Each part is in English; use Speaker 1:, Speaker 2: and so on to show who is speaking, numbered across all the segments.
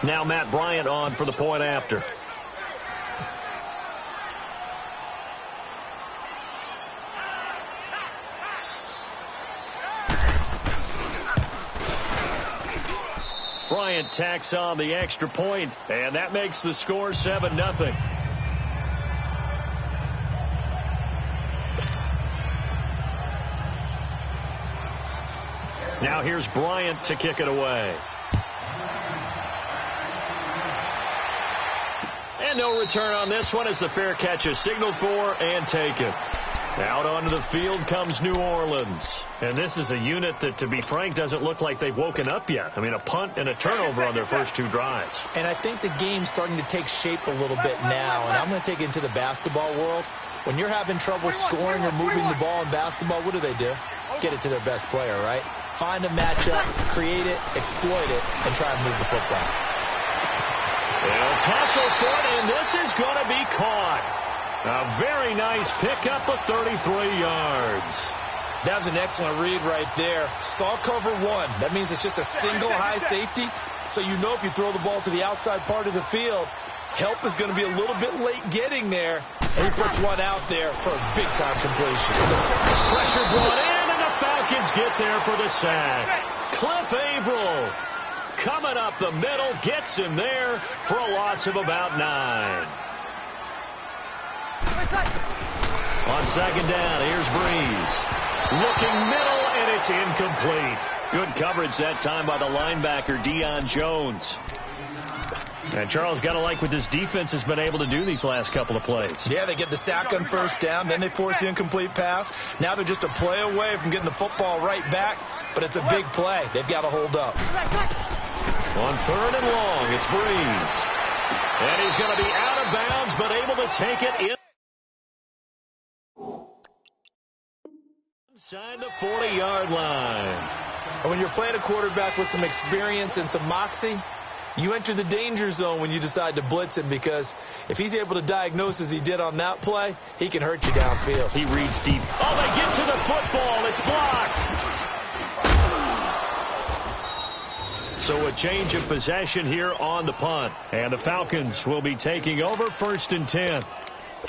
Speaker 1: Now Matt Bryant on for the point after. Bryant tacks on the extra point, and that makes the score 7-0. Now here's Bryant to kick it away. And no return on this one as the fair catch is signaled for and taken. Out onto the field comes New Orleans. And this is a unit that, to be frank, doesn't look like they've woken up yet. I mean, a punt and a turnover on their first two drives.
Speaker 2: And I think the game's starting to take shape a little bit now. And I'm going to take it into the basketball world. When you're having trouble scoring or moving the ball in basketball, what do? Get it to their best player, right? Find a matchup, create it, exploit it, and try and move the football.
Speaker 1: They'll tussle for it, and this is going to be caught. A very nice pickup of 33 yards.
Speaker 2: That was an excellent read right there. Saw cover one. That means it's just a single high safety. So you know if you throw the ball to the outside part of the field, help is going to be a little bit late getting there. And he puts one out there for a big-time completion.
Speaker 1: Pressure brought in, and the Falcons get there for the sack. Cliff Averill coming up the middle, gets him there for a loss of about 9. On second down, here's Breeze. Looking middle, and it's incomplete. Good coverage that time by the linebacker, Deion Jones. And Charles, got to like what this defense has been able to do these last couple of plays.
Speaker 2: Yeah, they get the sack on first down, then they force the incomplete pass. Now they're just a play away from getting the football right back, but it's a big play. They've got to hold up.
Speaker 1: On third and long, it's Breeze. And he's going to be out of bounds, but able to take it in. Inside the 40-yard line.
Speaker 2: And when you're playing a quarterback with some experience and some moxie, you enter the danger zone when you decide to blitz him, because if he's able to diagnose as he did on that play, he can hurt you downfield.
Speaker 1: He reads deep. Oh, they get to the football. It's blocked. So a change of possession here on the punt. And the Falcons will be taking over 1st and 10.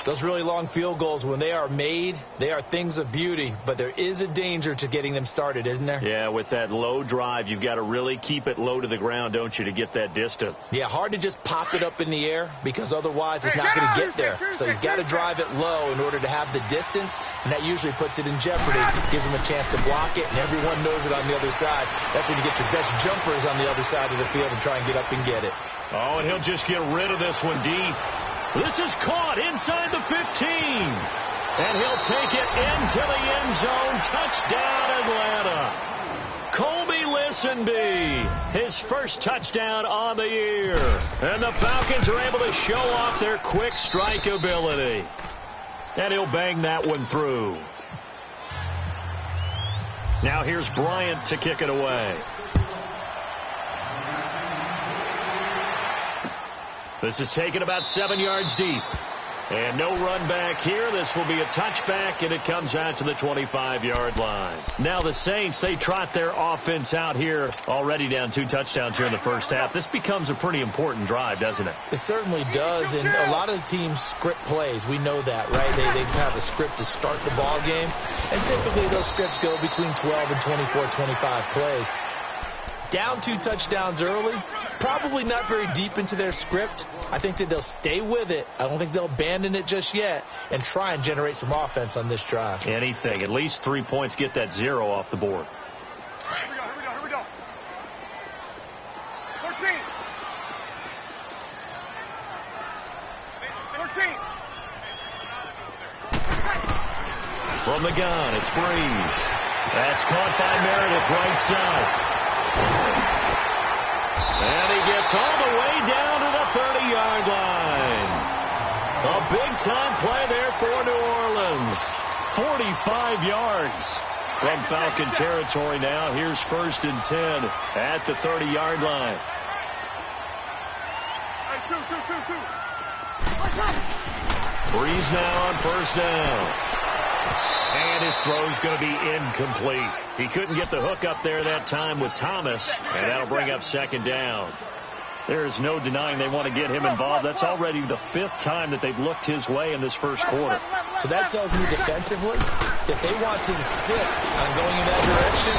Speaker 2: Those really long field goals, when they are made, they are things of beauty, but there is a danger to getting them started, isn't there?
Speaker 1: Yeah, with that low drive, you've got to really keep it low to the ground, don't you, to get that distance?
Speaker 2: Yeah, hard to just pop it up in the air, because otherwise it's not going to get there. So he's got to drive it low in order to have the distance, and that usually puts it in jeopardy, gives him a chance to block it, and everyone knows it on the other side. That's when you get your best jumpers on the other side of the field and try and get up and get it.
Speaker 1: Oh, and he'll just get rid of this one deep. This is caught inside the 15. And he'll take it into the end zone. Touchdown, Atlanta. Colby Listenby, his first touchdown on the year. And the Falcons are able to show off their quick strike ability. And he'll bang that one through. Now here's Bryant to kick it away. This is taken about 7 yards deep. And no run back here. This will be a touchback, and it comes out to the 25-yard line. Now the Saints, they trot their offense out here, already down 2 touchdowns here in the first half. This becomes a pretty important drive, doesn't it?
Speaker 2: It certainly does, and a lot of the teams script plays. We know that, right? They have a script to start the ball game, and typically those scripts go between 12 and 24, 25 plays. Down 2 touchdowns early, probably not very deep into their script. I think that they'll stay with it. I don't think they'll abandon it just yet and try and generate some offense on this drive.
Speaker 1: Anything. At least 3 points, get that 0 off the board.
Speaker 3: Here we go. 14.
Speaker 1: From the gun, it's Breeze. That's caught by Meredith, right side. And he gets all the way down to the 30-yard line. A big-time play there for New Orleans. 45 yards from Falcon territory now. Here's 1st and 10 at the 30-yard line. Breeze now on 1st down. And his throw's going to be incomplete. He couldn't get the hook up there that time with Thomas, and that'll bring up 2nd down. There is no denying they want to get him involved. That's already the 5th time that they've looked his way in this first quarter.
Speaker 2: So that tells me defensively, if they want to insist on going in that direction,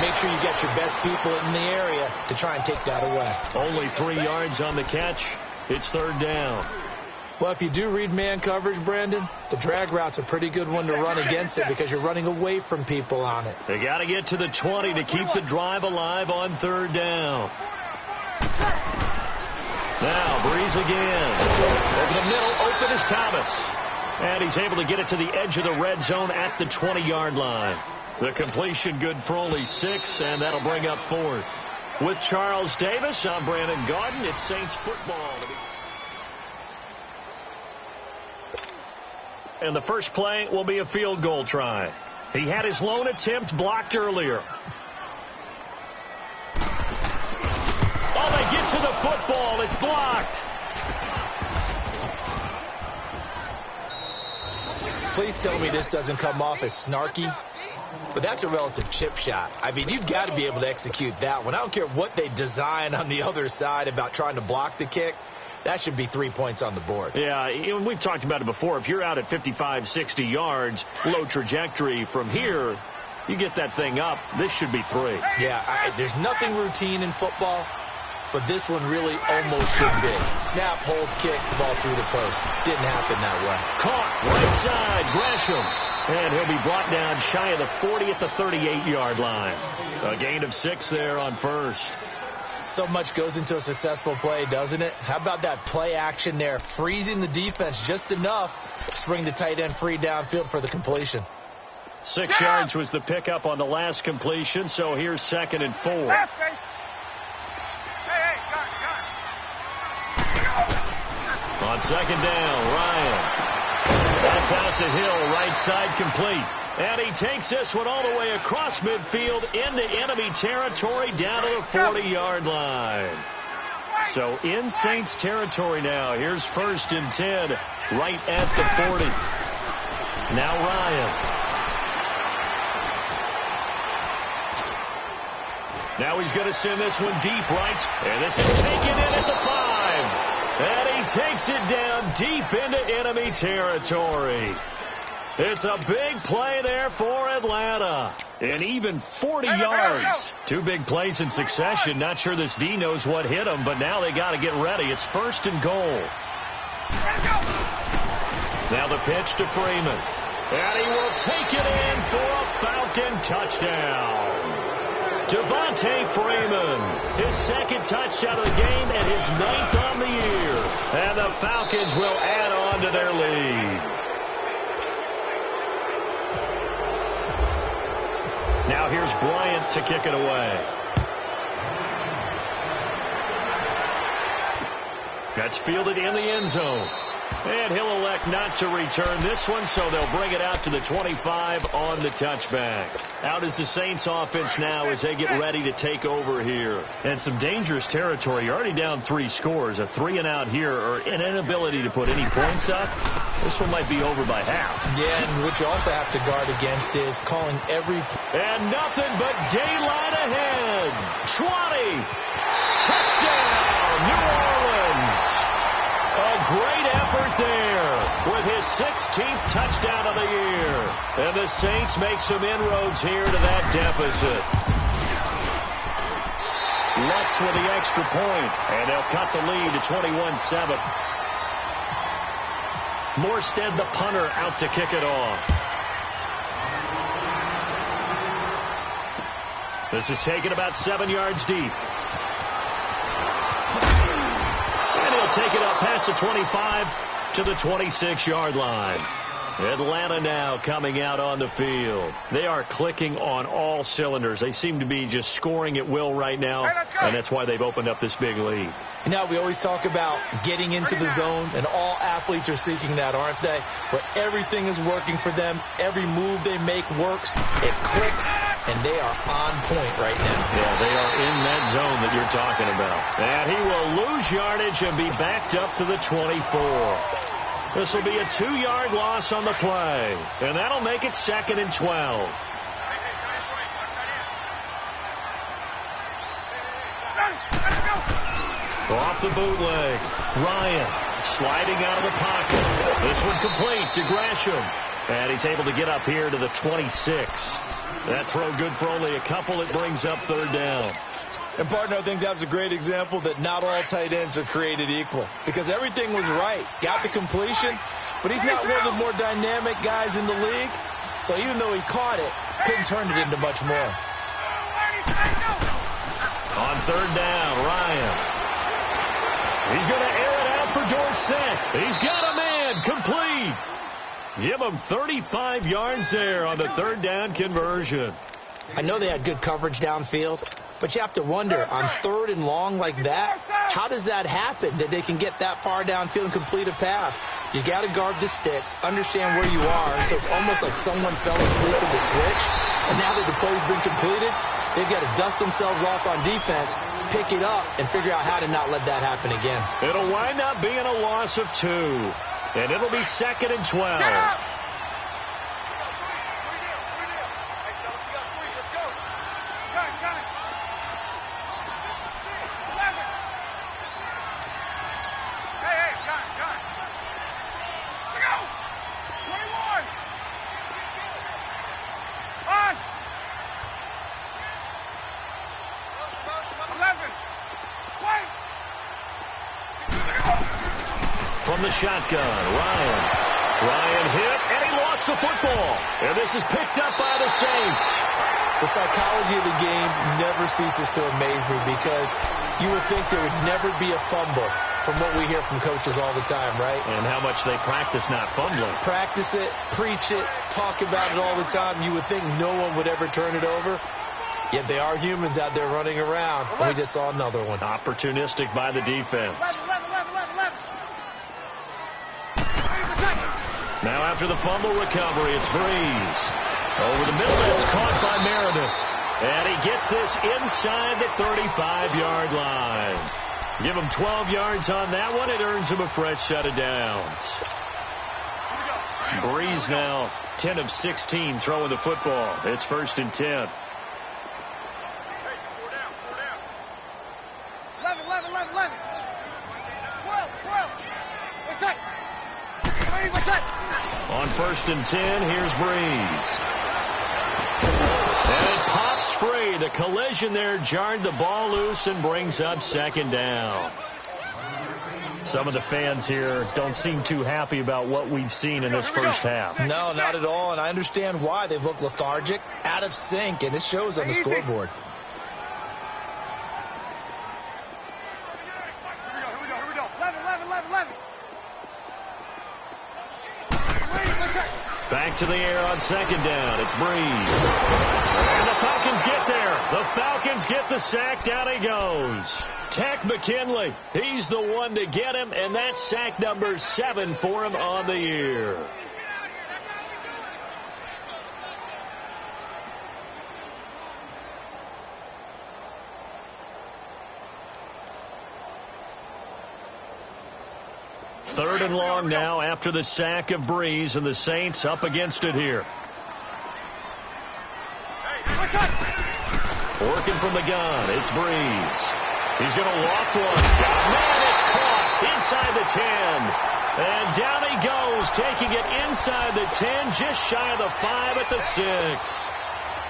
Speaker 2: make sure you get your best people in the area to try and take that away.
Speaker 1: Only 3 yards on the catch. It's 3rd down.
Speaker 2: Well, if you do read man coverage, Brandon, the drag route's a pretty good one to run against it because you're running away from people on it.
Speaker 1: They got to get to the 20 to keep the drive alive on 3rd down. Now, Breeze again. Over the middle, open is Thomas. And he's able to get it to the edge of the red zone at the 20-yard line. The completion good for only 6, and that'll bring up 4th. With Charles Davis, I'm Brandon Gaudin. It's Saints football. And the first play will be a field goal try. He had his lone attempt blocked earlier. Oh, they get to the football. It's blocked.
Speaker 2: Please tell me this doesn't come off as snarky, but that's a relative chip shot. I mean, you've got to be able to execute that one. I don't care what they design on the other side about trying to block the kick. That should be 3 points on the board.
Speaker 1: Yeah, we've talked about it before. If you're out at 55, 60 yards, low trajectory from here, you get that thing up, this should be 3.
Speaker 2: Yeah, there's nothing routine in football, but this one really almost should be. Snap, hold, kick, ball through the post. Didn't happen that way.
Speaker 1: Caught, right side, Gresham. And he'll be brought down shy of the 40 at the 38-yard line. A gain of 6 there on 1st.
Speaker 2: So much goes into a successful play, doesn't it? How about that play action there, freezing the defense just enough to bring the tight end free downfield for the completion.
Speaker 1: 6 yards was the pickup on the last completion, so here's 2nd and 4. On 2nd down, Ryan. That's out to Hill, right side complete. And he takes this one all the way across midfield into enemy territory down to the 40-yard line. So in Saints territory now. Here's 1st and 10 right at the 40. Now Ryan. Now he's going to send this one deep right. And this is taken in at the 5. And he takes it down deep into enemy territory. It's a big play there for Atlanta. And even 40 yards. 2 big plays in succession. Not sure this D knows what hit him, but now they got to get ready. It's 1st and goal. Now the pitch to Freeman. And he will take it in for a Falcon touchdown. Devontae Freeman, his 2nd touchdown of the game and his 9th on the year. And the Falcons will add on to their lead. Now here's Bryant to kick it away. That's fielded in the end zone. And he'll elect not to return this one, so they'll bring it out to the 25 on the touchback. Out is the Saints offense now as they get ready to take over here. And some dangerous territory. You're already down 3 scores. A 3-and-out here or an inability to put any points up. This one might be over by half.
Speaker 2: Yeah, and what you also have to guard against is calling every...
Speaker 1: And nothing but daylight ahead. 20. Touchdown, New Orleans. A great effort there with his 16th touchdown of the year. And the Saints make some inroads here to that deficit. Lutz with the extra point, and they'll cut the lead to 21-7. Morstead, the punter, out to kick it off. This is taken about 7 yards deep. And he'll take it up past the 25 to the 26-yard line. Atlanta now coming out on the field. They are clicking on all cylinders. They seem to be just scoring at will right now, and that's why they've opened up this big lead.
Speaker 2: Now, we always talk about getting into the zone, and all athletes are seeking that, aren't they? Where everything is working for them. Every move they make works. It clicks, and they are on point right now.
Speaker 1: Yeah, they are in that zone that you're talking about. And he will lose yardage and be backed up to the 24. This will be a 2-yard loss on the play, and that'll make it 2nd and 12. Off the bootleg. Ryan sliding out of the pocket. This one complete to Gresham. And he's able to get up here to the 26. That throw good for only a couple. It brings up third down.
Speaker 2: And, partner, I think that was a great example that not all tight ends are created equal. Because everything was right. Got the completion, but he's not one of the more dynamic guys in the league. So even though he caught it, couldn't turn it into much more.
Speaker 1: On third down, Ryan. He's going to air it out for Dorsett. He's got a man. Complete. Give him 35 yards there on the third down conversion.
Speaker 2: I know they had good coverage downfield, but you have to wonder, on third and long like that, how does that happen, that they can get that far downfield and complete a pass? You got to guard the sticks, understand where you are, so it's almost like someone fell asleep at the switch, and now that the play's been completed, they've got to dust themselves off on defense, pick it up, and figure out how to not let that happen again.
Speaker 1: It'll wind up being a loss of 2, and it'll be 2nd and 12. From the shotgun, Ryan hit, and he lost the football. And this is picked up by the Saints.
Speaker 2: The psychology of the game never ceases to amaze me, because you would think there would never be a fumble from what we hear from coaches all the time, right?
Speaker 1: And how much they practice not fumbling.
Speaker 2: Practice it, preach it, talk about it all the time. You would think no one would ever turn it over. Yet they are humans out there running around, and we just saw another one.
Speaker 1: Opportunistic by the defense. Now after the fumble recovery, it's Breeze. Over the middle, that's caught by Meredith. And he gets this inside the 35-yard line. Give him 12 yards on that one. It earns him a fresh set of downs. Breeze now 10 of 16 throwing the football. It's 1st and 10.
Speaker 3: 11. 12. What's that?
Speaker 1: On 1st and 10, here's Breeze. And it pops free. The collision there jarred the ball loose and brings up 2nd down. Some of the fans here don't seem too happy about what we've seen in this first half.
Speaker 2: No, not at all, and I understand why. They've looked lethargic, out of sync, and it shows on the scoreboard.
Speaker 3: Here we go. 11.
Speaker 1: Back to the air on 2nd down. It's Breeze. And the Falcons get there. The Falcons get the sack. Down he goes. Tech McKinley. He's the one to get him, and that's sack number 7 for him on the year. Third and long now after the sack of Breeze, and the Saints up against it here. Working from the gun, it's Breeze. He's going to walk one. Man, it's caught inside the 10. And down he goes, taking it inside the 10, just shy of the 5 at the 6.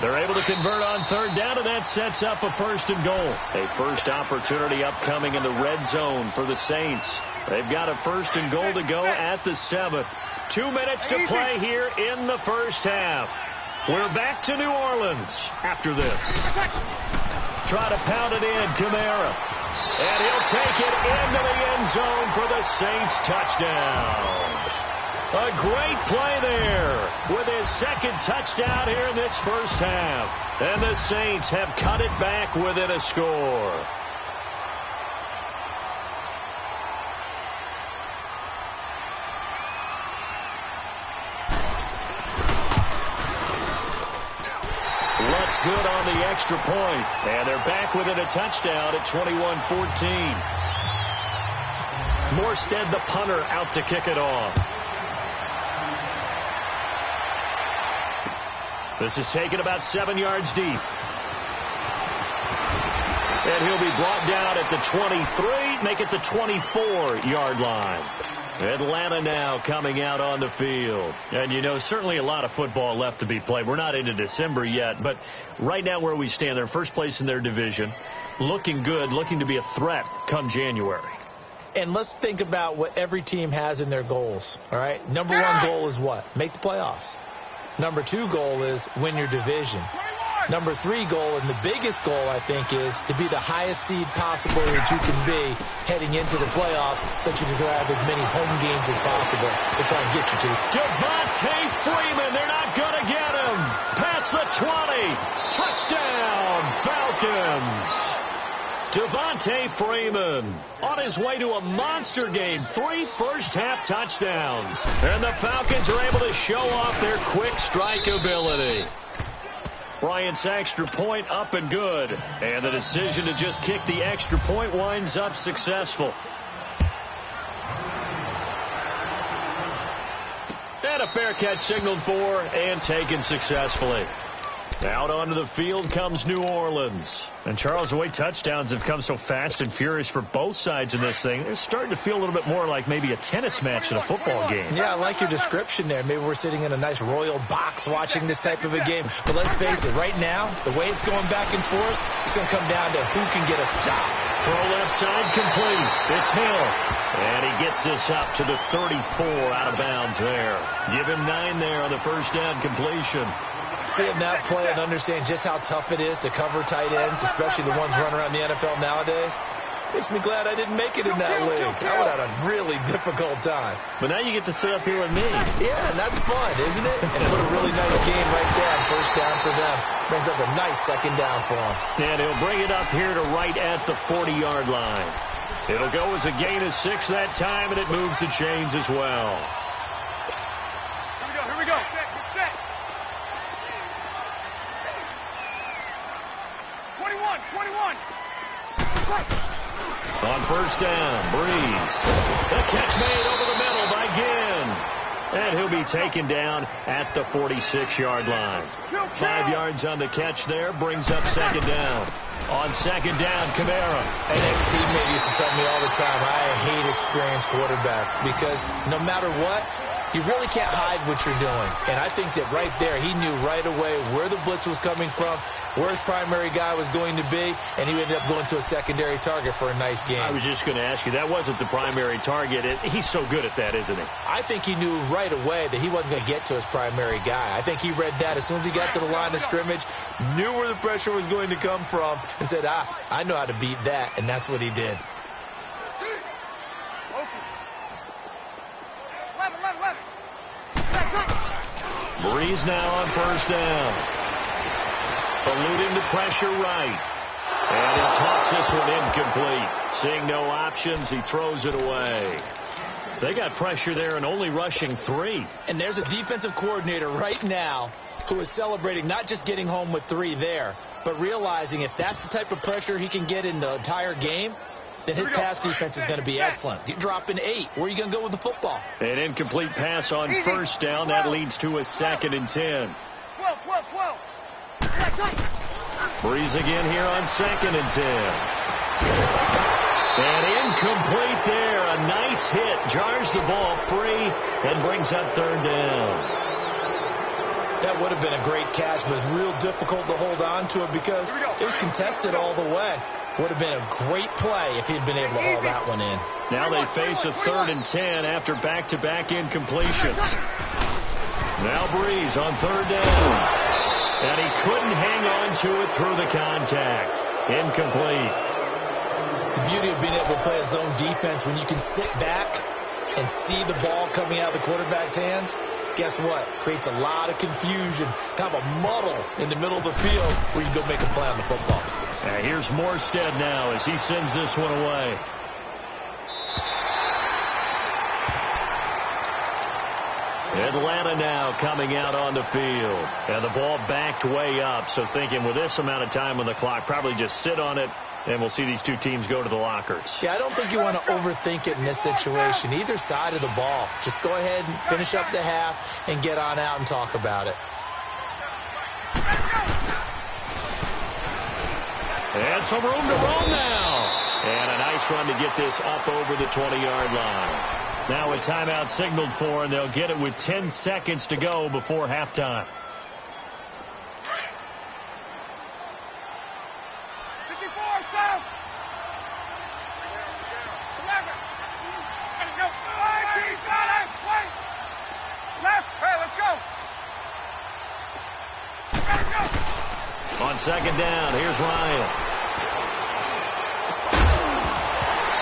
Speaker 1: They're able to convert on third down, and that sets up a 1st and goal. A first opportunity upcoming in the red zone for the Saints. They've got a 1st and goal to go at the 7. 2 minutes to play here in the first half. We're back to New Orleans after this. Try to pound it in, Kamara. And he'll take it into the end zone for the Saints touchdown. A great play there with his 2nd touchdown here in this first half. And the Saints have cut it back within a score. Lutz good on the extra point. And they're back within a touchdown at 21-14. Morstead, the punter, out to kick it off. This is taken about 7 yards deep. And he'll be brought down at the 23, make it the 24-yard line. Atlanta now coming out on the field. And, you know, certainly a lot of football left to be played. We're not into December yet, but right now where we stand, they're first place in their division, looking good, looking to be a threat come January.
Speaker 2: And let's think about what every team has in their goals, all right? Number one goal is what? Make the playoffs. Number two goal is win your division. Number three goal, and the biggest goal, I think, is to be the highest seed possible that you can be heading into the playoffs so that you can have as many home games as possible to try and get you to.
Speaker 1: Devontae Freeman, they're not going to get him. Past the 20. Touchdown, Falcons. Devontae Freeman on his way to a monster game. 3 first-half touchdowns. And the Falcons are able to show off their quick strike ability. Bryant's extra point up and good. And the decision to just kick the extra point winds up successful. And a fair catch signaled for and taken successfully. Out onto the field comes New Orleans. And, Charles, the way touchdowns have come so fast and furious for both sides in this thing, it's starting to feel a little bit more like maybe a tennis match than a football game.
Speaker 2: Yeah, I like your description there. Maybe we're sitting in a nice royal box watching this type of a game. But let's face it, right now, the way it's going back and forth, it's going to come down to who can get a stop.
Speaker 1: Throw left side complete. It's Hill. And he gets this up to the 34 out of bounds there. Give him 9 there on the first down completion.
Speaker 2: Seeing that play and understand just how tough it is to cover tight ends, especially the ones running around the NFL nowadays, makes me glad I didn't make it in that league. I would have had a really difficult time.
Speaker 1: But now you get to sit up here with me.
Speaker 2: Yeah, and that's fun, isn't it? And put a really nice game right there on first down for them. Brings up a nice second down for them.
Speaker 1: And he'll bring it up here to right at the 40-yard line. It'll go as a gain of 6 that time, and it moves the chains as well.
Speaker 3: Here we go. Set, set. 21.
Speaker 1: On first down, Breeze. The catch made over the middle by Ginn. And he'll be taken down at the 46-yard line. 5 yards on the catch there, brings up second down. On second down, Kamara.
Speaker 2: An ex-teammate used to tell me all the time, I hate experienced quarterbacks because no matter what, you really can't hide what you're doing. And I think that right there, he knew right away where the blitz was coming from, where his primary guy was going to be, and he ended up going to a secondary target for a nice game.
Speaker 1: I was just going to ask you, that wasn't the primary target. He's so good at that, isn't he?
Speaker 2: I think he knew right away that he wasn't going to get to his primary guy. I think he read that as soon as he got to the line of scrimmage, knew where the pressure was going to come from, and said, I know how to beat that, and that's what he did.
Speaker 3: 11.
Speaker 1: Breeze now on first down. Eluding the pressure right. And he tossed this one incomplete. Seeing no options, he throws it away. They got pressure there and only rushing 3.
Speaker 2: And there's a defensive coordinator right now who is celebrating not just getting home with 3 there, but realizing if that's the type of pressure he can get in the entire game, then his pass defense is going to be excellent. You're dropping 8. Where are you going to go with the football?
Speaker 1: An incomplete pass on first down. That leads to a 2nd and 10.
Speaker 3: 12.
Speaker 1: Breeze again here on 2nd and 10. And incomplete there. A nice hit. Jars the ball free and brings up 3rd down.
Speaker 2: That would have been a great catch, but it's real difficult to hold on to it because it was contested all the way. Would have been a great play if he'd been able to haul that one in.
Speaker 1: Now they face a 3rd and 10 after back-to-back incompletions. Now Breeze on 3rd down. And he couldn't hang on to it through the contact. Incomplete.
Speaker 2: The beauty of being able to play a zone defense when you can sit back and see the ball coming out of the quarterback's hands, guess what? Creates a lot of confusion, kind of a muddle in the middle of the field where you go make a play on the football.
Speaker 1: Here's Morstead now as he sends this one away. Atlanta now coming out on the field. And the ball backed way up. So thinking with this amount of time on the clock, probably just sit on it, and we'll see these two teams go to the lockers.
Speaker 2: Yeah, I don't think you want to overthink it in this situation. Either side of the ball. Just go ahead and finish up the half and get on out and talk about it.
Speaker 1: And some room to roam now. And a nice run to get this up over the 20-yard line. Now a timeout signaled for, and they'll get it with 10 seconds to go before halftime.
Speaker 3: 54, south. 11. Let's go. Wait. Left. Hey, let's go. Let's go.
Speaker 1: On second down, here's Ryan.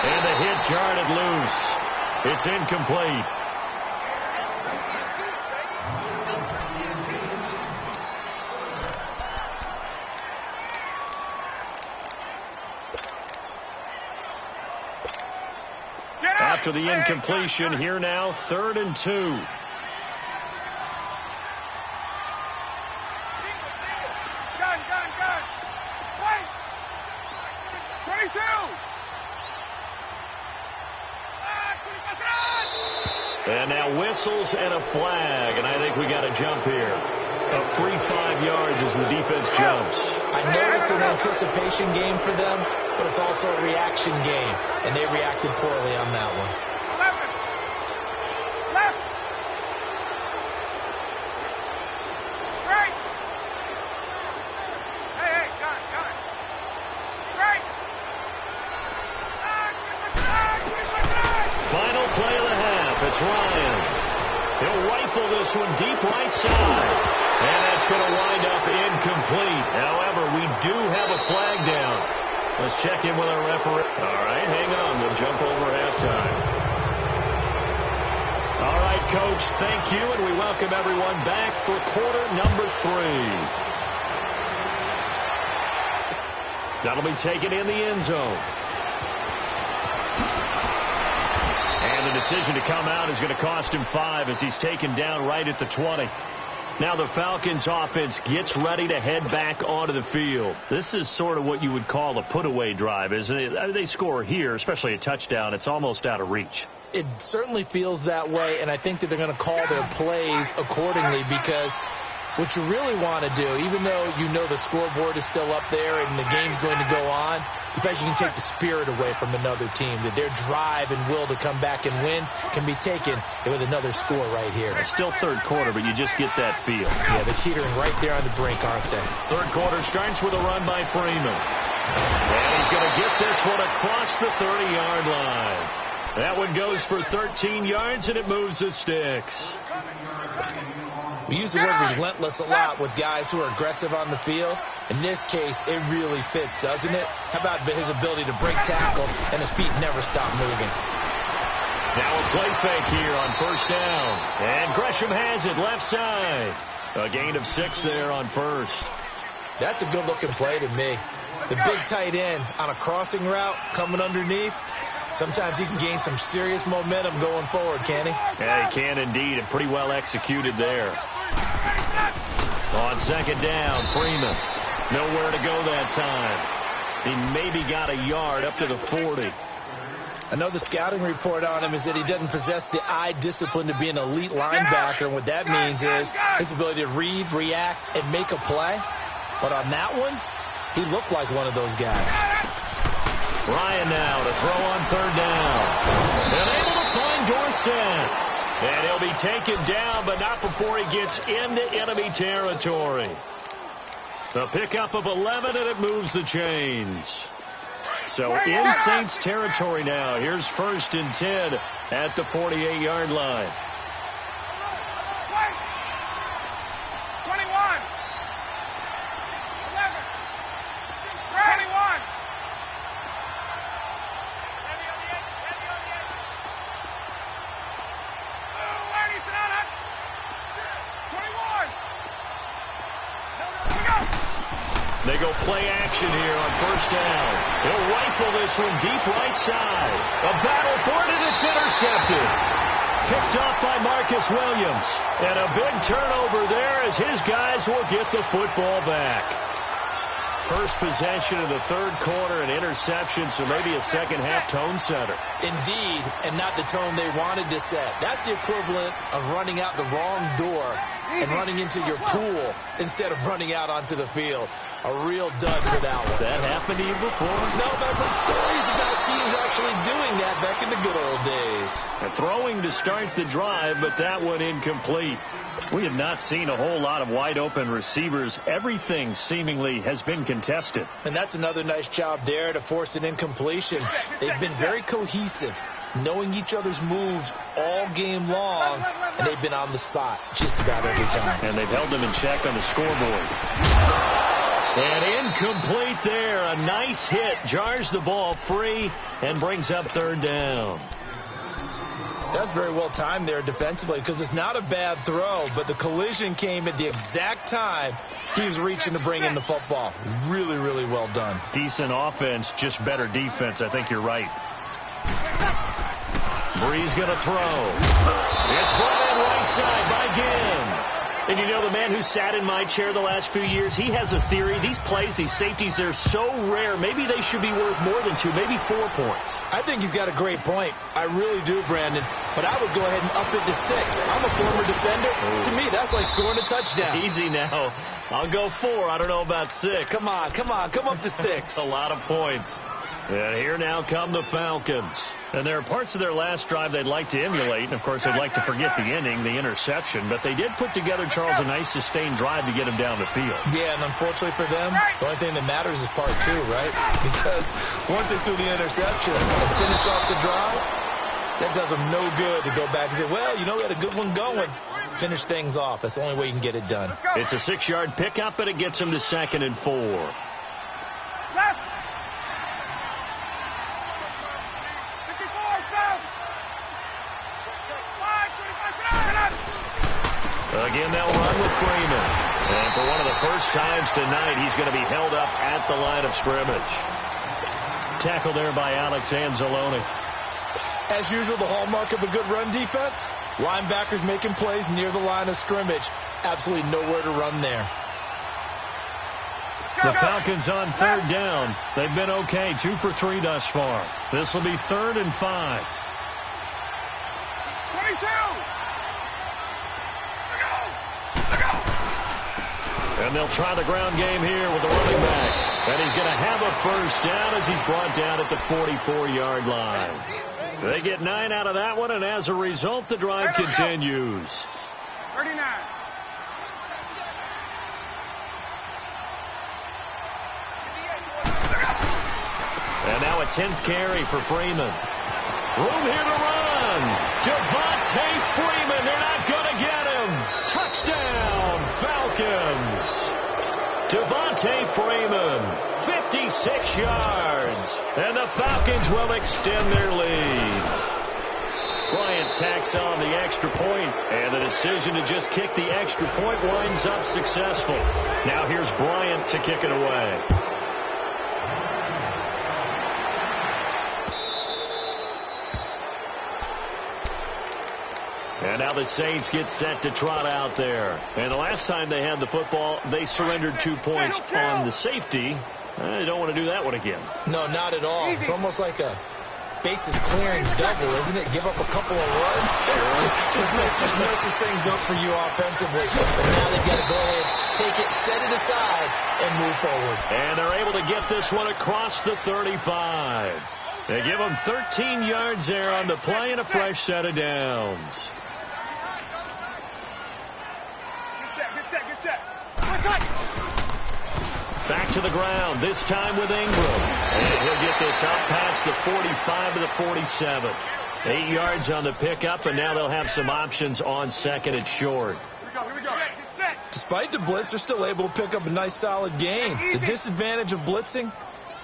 Speaker 1: And the hit jarred it loose. It's incomplete. After the incompletion, here now, 3rd and 2.
Speaker 3: Gun. Wait. 22.
Speaker 1: And now whistles and a flag, and I think we got a jump here. A free 5 yards as the defense jumps.
Speaker 2: I know it's an anticipation game for them, but it's also a reaction game, and they reacted poorly on that one.
Speaker 3: 11. Left. Right. Hey, gun. Right.
Speaker 1: Final play of the half. It's Ryan. He'll rifle this one deep right side. And that's going to wind up incomplete. However, we do have a flag down. Let's check in with our referee. All right, hang on. We'll jump over halftime. All right, Coach, thank you, and we welcome everyone back for quarter number 3. That'll be taken in the end zone. And the decision to come out is going to cost him 5 as he's taken down right at the 20. Now the Falcons offense gets ready to head back onto the field. This is sort of what you would call a put-away drive, isn't it? They score here, especially a touchdown. It's almost out of reach.
Speaker 2: It certainly feels that way, and I think that they're going to call their plays accordingly, because what you really want to do, even though you know the scoreboard is still up there and the game's going to go on, in fact, you can take the spirit away from another team, that their drive and will to come back and win can be taken with another score right here.
Speaker 1: It's still third quarter, but you just get that feel.
Speaker 2: Yeah, they're teetering right there on the brink, aren't they?
Speaker 1: Third quarter starts with a run by Freeman. And he's going to get this one across the 30-yard line. That one goes for 13 yards, and it moves the sticks.
Speaker 2: We use the word relentless a lot with guys who are aggressive on the field. In this case, it really fits, doesn't it? How about his ability to break tackles and his feet never stop moving?
Speaker 1: Now a play fake here on first down. And Gresham has it left side. A gain of 6 there on first.
Speaker 2: That's a good-looking play to me. The big tight end on a crossing route coming underneath. Sometimes he can gain some serious momentum going forward, can he?
Speaker 1: Yeah, he can indeed, and pretty well executed there. On second down, Freeman. Nowhere to go that time. He maybe got a yard up to the 40.
Speaker 2: I know the scouting report on him is that he doesn't possess the eye discipline to be an elite linebacker, and what that means is his ability to read, react, and make a play. But on that one, he looked like one of those guys.
Speaker 1: Ryan now to throw on third down. And able to find Dorsett. And he'll be taken down, but not before he gets into enemy territory. The pickup of 11, and it moves the chains. So in Saints territory now. Here's 1st and 10 at the 48-yard line.
Speaker 3: 21. 11. 21.
Speaker 1: They go play action here on first down. He'll rifle this one deep right side. A battle for it, and it's intercepted. Picked off by Marcus Williams. And a big turnover there as his guys will get the football back. First possession of the third quarter, an interception, so maybe a second-half tone setter.
Speaker 2: Indeed, and not the tone they wanted to set. That's the equivalent of running out the wrong door and running into your pool instead of running out onto the field. A real dud for that one.
Speaker 1: Has that happened to you before?
Speaker 2: No, but I've heard stories about teams actually doing that back in the good old days.
Speaker 1: Throwing to start the drive, but that one incomplete. We have not seen a whole lot of wide open receivers. Everything seemingly has been contested.
Speaker 2: And that's another nice job there to force an incompletion. They've been very cohesive, knowing each other's moves all game long, and they've been on the spot just about every time.
Speaker 1: And they've held them in check on the scoreboard. And incomplete there. A nice hit. Jars the ball free and brings up third down.
Speaker 2: That's very well timed there defensively because it's not a bad throw, but the collision came at the exact time he was reaching to bring in the football. Really, really well done.
Speaker 1: Decent offense, just better defense. I think you're right. Bree's going to throw. It's brought in right side by Ginn. And you know, the man who sat in my chair the last few years, he has a theory. These plays, these safeties, they're so rare. Maybe they should be worth more than 2, maybe 4 points.
Speaker 2: I think he's got a great point. I really do, Brandon. But I would go ahead and up it to 6. I'm a former defender. To me, that's like scoring a touchdown.
Speaker 1: Easy now. I'll go 4. I don't know about 6.
Speaker 2: Come on. Come up to 6.
Speaker 1: A lot of points. And here now come the Falcons. And there are parts of their last drive they'd like to emulate. And, of course, they'd like to forget the inning, the interception. But they did put together, Charles, a nice sustained drive to get him down the field.
Speaker 2: Yeah, and unfortunately for them, the only thing that matters is part 2, right? Because once they threw the interception and finish off the drive, that does them no good to go back and say, well, you know, we had a good one going. Finish things off. That's the only way you can get it done.
Speaker 1: It's a 6-yard pickup, and it gets them to 2nd and 4. Again, they'll run with Freeman. And for one of the first times tonight, he's going to be held up at the line of scrimmage. Tackled there by Alex Anzalone.
Speaker 2: As usual, the hallmark of a good run defense, linebackers making plays near the line of scrimmage. Absolutely nowhere to run there.
Speaker 1: The Falcons on 3rd down. They've been okay, 2 for 3 thus far. This will be 3rd and 5.
Speaker 3: 22.
Speaker 1: And they'll try the ground game here with the running back. And he's going to have a first down as he's brought down at the 44-yard line. They get 9 out of that one, and as a result, the drive continues.
Speaker 3: 39.
Speaker 1: And now a 10th carry for Freeman. Room here to run. Devontae Freeman. They're not going to get him. Touchdown, Falcons. Devontae Freeman, 56 yards. And the Falcons will extend their lead. Bryant tacks on the extra point, and the decision to just kick the extra point winds up successful. Now here's Bryant to kick it away. And now the Saints get set to trot out there. And the last time they had the football, they surrendered 2 points on the safety. They don't want to do that one again.
Speaker 2: No, not at all. It's almost like a bases clearing double, isn't it? Give up a couple of runs. Sure. just messes things up for you offensively. But now they've got to go ahead, take it, set it aside, and move forward.
Speaker 1: And they're able to get this one across the 35. They give them 13 yards there on the play and a fresh set of downs. Back to the ground, this time with Ingram. And he'll get this up past the 45 to the 47. 8 yards on the pickup, and now they'll have some options on 2nd and short.
Speaker 3: Here we go. Set.
Speaker 2: Despite the blitz, they're still able to pick up a nice, solid gain. The disadvantage of blitzing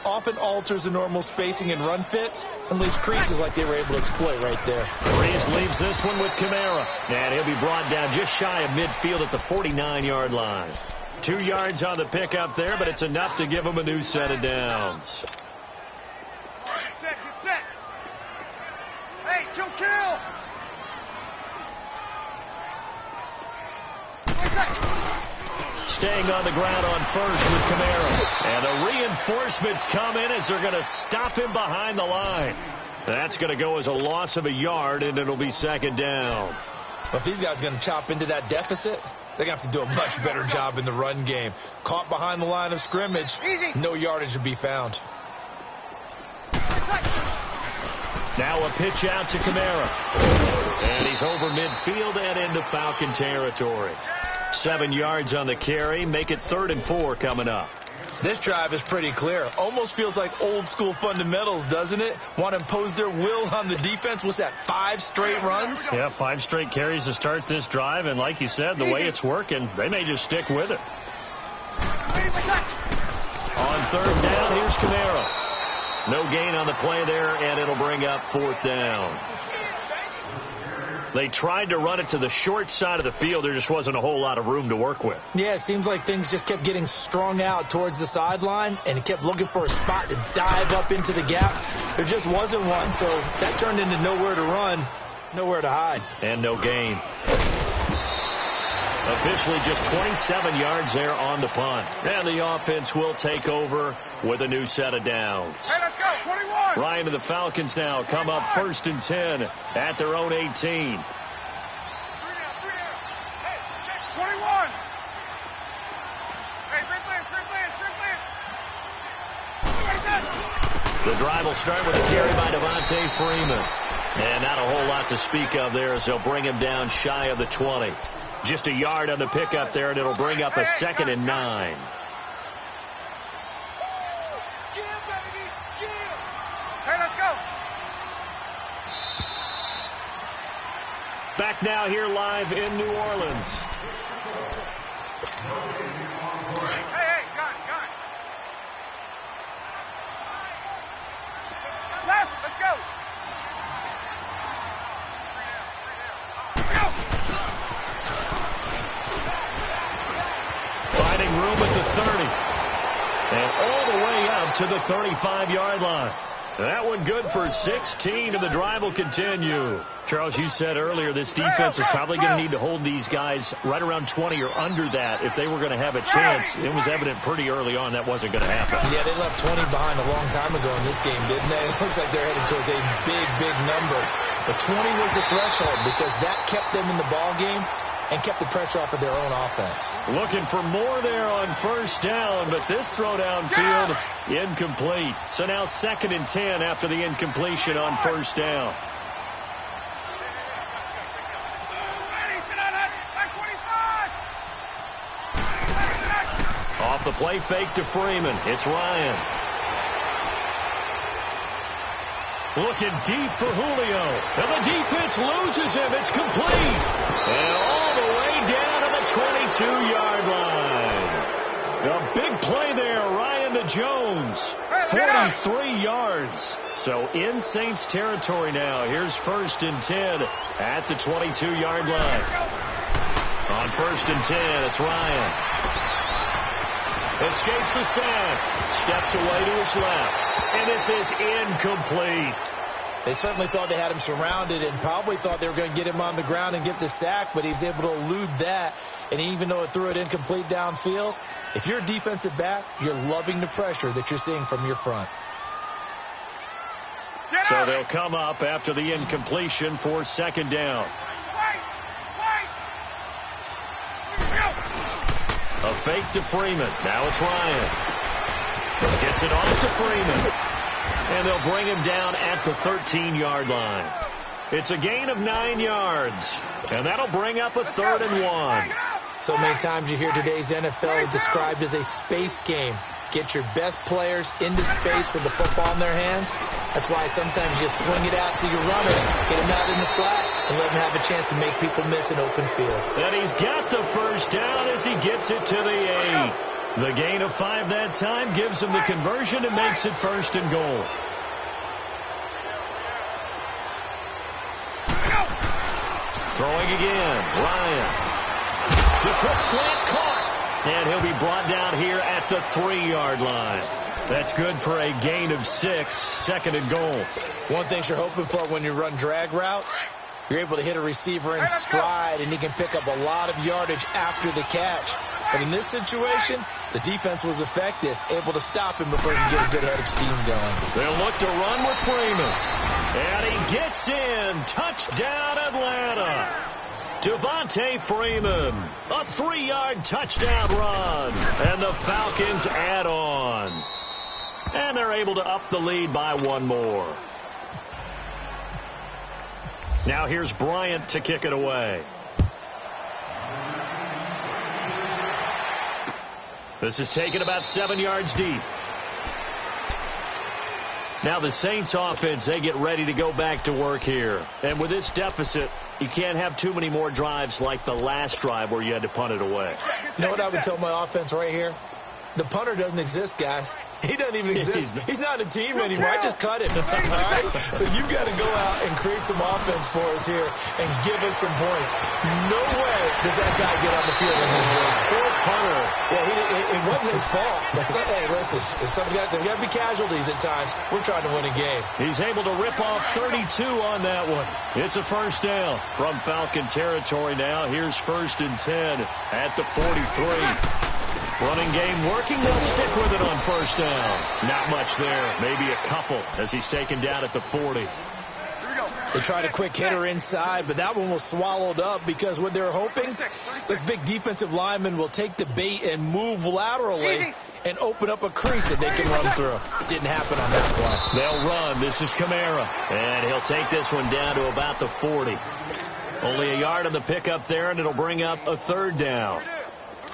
Speaker 2: often alters the normal spacing and run fits and leaves creases like they were able to exploit right there.
Speaker 1: Reeves leaves this one with Kamara. And he'll be brought down just shy of midfield at the 49-yard line. 2 yards on the pickup there, but it's enough to give them a new set of downs.
Speaker 3: Get set. Hey, kill.
Speaker 1: Staying on the ground on first with Kamara. And the reinforcements come in as they're going to stop him behind the line. That's going to go as a loss of a yard, and it'll be 2nd down.
Speaker 2: But if these guys are going to chop into that deficit, They're going to have to do a much better job in the run game. Caught behind the line of scrimmage, no yardage to be found.
Speaker 1: Now a pitch out to Kamara. And he's over midfield and into Falcon territory. 7 yards on the carry. Make it 3rd and 4 coming up.
Speaker 2: This drive is pretty clear. Almost feels like old school fundamentals, doesn't it? Want to impose their will on the defense. What's that, 5 straight runs?
Speaker 1: Yeah, 5 straight carries to start this drive. And like you said, the way it's working, they may just stick with it. On 3rd down, here's Kamara. No gain on the play there, and it'll bring up 4th down. They tried to run it to the short side of the field. There just wasn't a whole lot of room to work with.
Speaker 2: Yeah, it seems like things just kept getting strung out towards the sideline, and it kept looking for a spot to dive up into the gap. There just wasn't one, so that turned into nowhere to run, nowhere to hide.
Speaker 1: And no gain. Officially just 27 yards there on the punt. And the offense will take over with a new set of downs.
Speaker 3: Hey, let's go, 21.
Speaker 1: Ryan and the Falcons now come up 1st and 10 at their own 18.
Speaker 3: 3 down. Hey, check, 21. Hey, free play.
Speaker 1: The drive will start with a carry by Devontae Freeman. And not a whole lot to speak of there as they'll bring him down shy of the 20. Just a yard on the pickup there, and it'll bring up a 2nd and 9.
Speaker 3: Hey, let's go.
Speaker 1: Back now here live in New Orleans.
Speaker 3: Hey, got it. Left, let's go.
Speaker 1: Finding room at the 30. And all the way up to the 35-yard line. That one good for 16, and the drive will continue. Charles, you said earlier this defense is probably going to need to hold these guys right around 20 or under that if they were going to have a chance. It was evident pretty early on that wasn't going to happen.
Speaker 2: Yeah, they left 20 behind a long time ago in this game, didn't they? It looks like they're headed towards a big, big number. But 20 was the threshold because that kept them in the ball game and kept the pressure off of their own offense.
Speaker 1: Looking for more there on 1st down, but this throw downfield incomplete. So now 2nd and 10 after the incompletion on 1st down. Off the play fake to Freeman. It's Ryan. Looking deep for Julio. And the defense loses him. It's complete. And all the way down to the 22-yard line. A big play there. Ryan to Jones. 43 yards. So in Saints territory now. Here's 1st and 10 at the 22-yard line. On 1st and 10, it's Ryan. Escapes the sack. Steps away to his left. And this is incomplete.
Speaker 2: They certainly thought they had him surrounded and probably thought they were going to get him on the ground and get the sack, but he was able to elude that. And even though it threw it incomplete downfield, if you're a defensive back, you're loving the pressure that you're seeing from your front.
Speaker 1: So they'll come up after the incompletion for 2nd down. A fake to Freeman. Now it's Ryan. Gets it off to Freeman. And they'll bring him down at the 13-yard line. It's a gain of 9 yards. And that'll bring up a 3rd and 1.
Speaker 2: So many times you hear today's NFL described as a space game. Get your best players into space with the football in their hands. That's why sometimes you swing it out to your runner, get him out in the flat, and let him have a chance to make people miss an open field.
Speaker 1: And he's got the 1st down as he gets it to the 8. The gain of 5 that time gives him the conversion and makes it 1st and goal. Throwing again, Ryan. The quick slant caught. And he'll be brought down here at the 3-yard line. That's good for a gain of 6, 2nd and goal.
Speaker 2: One thing you're hoping for when you run drag routes, you're able to hit a receiver in stride, and he can pick up a lot of yardage after the catch. But in this situation, the defense was effective, able to stop him before he could get a good head of steam going.
Speaker 1: They'll look to run with Freeman. And he gets in. Touchdown, Atlanta. Devontae Freeman, a 3-yard touchdown run, and the Falcons add on. And they're able to up the lead by one more. Now here's Bryant to kick it away. This is taken about 7 yards deep. Now the Saints offense, they get ready to go back to work here. And with this deficit, you can't have too many more drives like the last drive where you had to punt it away.
Speaker 2: You know what I would tell my offense right here? The punter doesn't exist, guys. He doesn't even exist. He's not a team anymore. I just cut him. All right? So you've got to go out and create some offense for us here and give us some points. No way does that guy get on the field in his drive.
Speaker 1: Poor punter.
Speaker 2: Yeah, it wasn't his fault. Hey, listen, there's got to be casualties at times. We're trying to win a game.
Speaker 1: He's able to rip off 32 on that one. It's a first down from Falcon territory now. Here's 1st and 10 at the 43. Running game working. They'll stick with it on first down. Not much there. Maybe a couple as he's taken down at the 40.
Speaker 2: They tried a quick hitter inside, but that one was swallowed up because what they're hoping, this big defensive lineman will take the bait and move laterally and open up a crease that they can run through. Didn't happen on that play.
Speaker 1: They'll run. This is Kamara. And he'll take this one down to about the 40. Only a yard on the pickup there, and it'll bring up a 3rd down.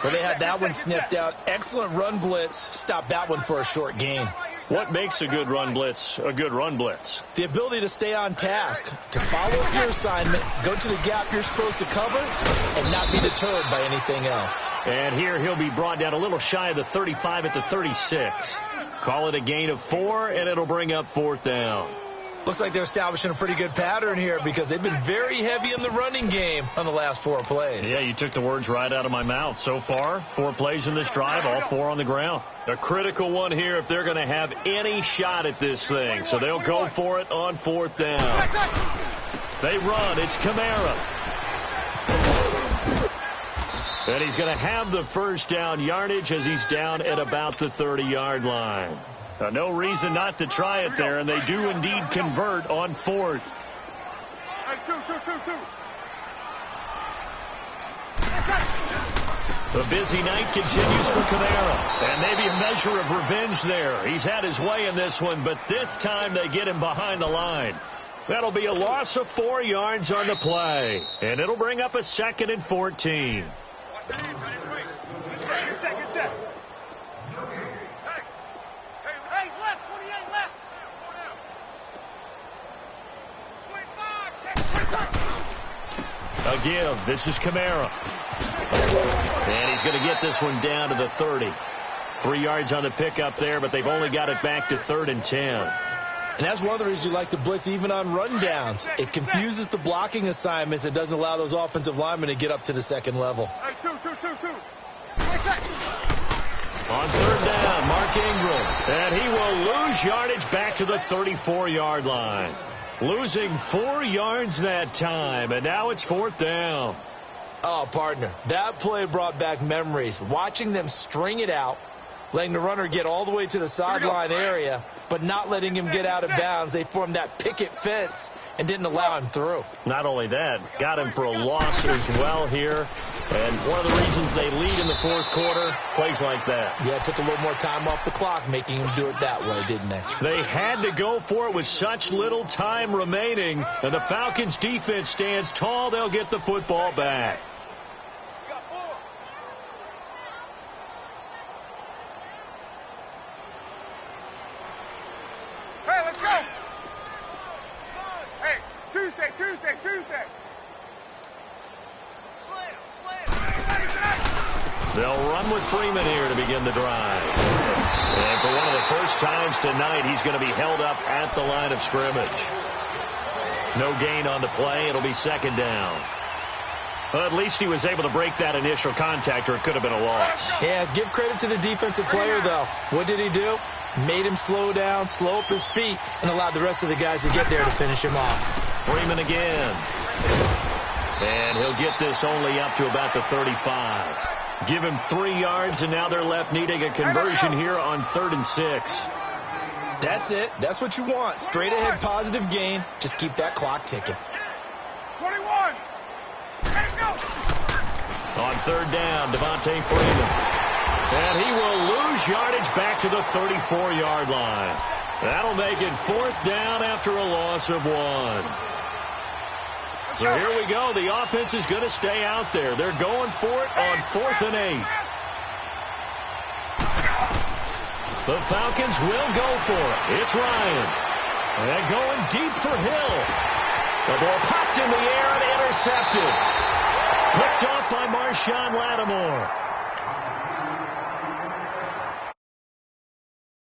Speaker 2: Well, they had that one sniffed out. Excellent run blitz. Stopped that one for a short gain.
Speaker 1: What makes a good run blitz a good run blitz?
Speaker 2: The ability to stay on task, to follow up your assignment, go to the gap you're supposed to cover, and not be deterred by anything else.
Speaker 1: And here he'll be brought down a little shy of the 35 at the 36. Call it a gain of 4, and it'll bring up 4th down.
Speaker 2: Looks like they're establishing a pretty good pattern here because they've been very heavy in the running game on the last 4 plays.
Speaker 1: Yeah, you took the words right out of my mouth. So far, 4 plays in this drive, all 4 on the ground. A critical one here if they're going to have any shot at this thing. So they'll go for it on 4th down. They run. It's Kamara. And he's going to have the first down yardage as he's down at about the 30-yard line. No reason not to try it there, and they do indeed convert on 4th. The busy night continues for Kamara, and maybe a measure of revenge there. He's had his way in this one, but this time they get him behind the line. That'll be a loss of 4 yards on the play, and it'll bring up a 2nd and 14. A give. This is Kamara. And he's going to get this one down to the 30. 3 yards on the pickup there, but they've only got it back to 3rd and 10.
Speaker 2: And that's one of the reasons you like to blitz even on rundowns. It confuses the blocking assignments. It doesn't allow those offensive linemen to get up to the 2nd level.
Speaker 1: On 3rd down, Mark Ingram. And he will lose yardage back to the 34-yard line. Losing 4 yards that time, and now it's 4th down.
Speaker 2: Oh, partner, that play brought back memories. Watching them string it out, letting the runner get all the way to the sideline area, but not letting him get out of bounds. They formed that picket fence and didn't allow him through.
Speaker 1: Not only that, got him for a loss as well here. And one of the reasons they lead in the 4th quarter, plays like that.
Speaker 2: Yeah, it took a little more time off the clock, making him do it that way, didn't they?
Speaker 1: They had to go for it with such little time remaining. And the Falcons' defense stands tall. They'll get the football back.
Speaker 3: Hey, let's go! Hey, Tuesday!
Speaker 1: They'll run with Freeman here to begin the drive. And for one of the first times tonight, he's going to be held up at the line of scrimmage. No gain on the play. It'll be 2nd down. Well, at least he was able to break that initial contact, or it could have been a loss.
Speaker 2: Yeah, give credit to the defensive player, though. What did he do? Made him slow down, slow up his feet, and allowed the rest of the guys to get there to finish him off.
Speaker 1: Freeman again. And he'll get this only up to about the 35. Give him 3 yards, and now they're left needing a conversion here on 3rd and 6.
Speaker 2: That's it. That's what you want. Straight ahead positive gain. Just keep that clock ticking.
Speaker 3: 21. Let's go!
Speaker 1: On third down, Devontae Freeman. And he will lose yardage back to the 34-yard line. That'll make it fourth down after a loss of 1. So here we go. The offense is going to stay out there. They're going for it on 4th and 8. The Falcons will go for it. It's Ryan. And going deep for Hill. The ball popped in the air and intercepted. Picked off by Marshawn Lattimore.